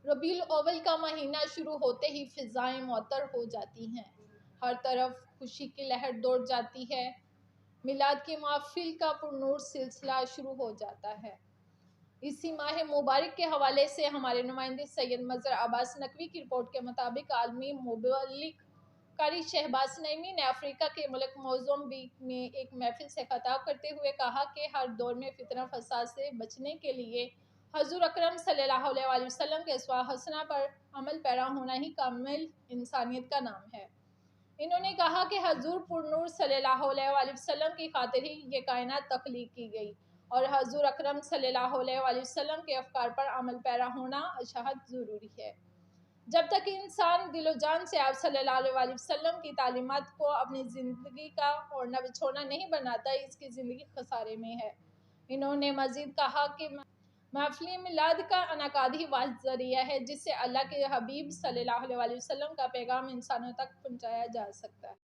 ربیع الاول کا مہینہ شروع ہوتے ہی فضائیں معطر ہو جاتی ہیں، ہر طرف خوشی کی لہر دوڑ جاتی ہے، میلاد کی محفل کا پرنور سلسلہ شروع ہو جاتا ہے۔ اسی ماہ مبارک کے حوالے سے ہمارے نمائندے سید مظہر عباس نقوی کی رپورٹ کے مطابق عالمی مبلغ قاری شہباز نعیمی نے افریقہ کے ملک موزمبیق میں ایک محفل سے خطاب کرتے ہوئے کہا کہ ہر دور میں فتنہ فساد سے بچنے کے لیے حضور اکرم صلی اللہ علیہ وآلہ وسلم کے اسوہ حسنہ پر عمل پیرا ہونا ہی کامل انسانیت کا نام ہے۔ انہوں نے کہا کہ حضور پرنور صلی اللہ علیہ وآلہ وسلم کی خاطر ہی یہ کائنات تخلیق کی گئی اور حضور اکرم صلی اللہ علیہ وآلہ وسلم کے افکار پر عمل پیرا ہونا اشد ضروری ہے۔ جب تک انسان دل و جان سے آپ صلی اللہ علیہ وآلہ وسلم کی تعلیمات کو اپنی زندگی کا اور نہ بچھونا نہیں بناتا، اس کی زندگی خسارے میں ہے۔ انہوں نے مزید کہا کہ محفل میلاد کا انعقاد ہی واحد ذریعہ ہے جس سے اللہ کے حبیب صلی اللہ علیہ وآلہ وسلم کا پیغام انسانوں تک پہنچایا جا سکتا ہے۔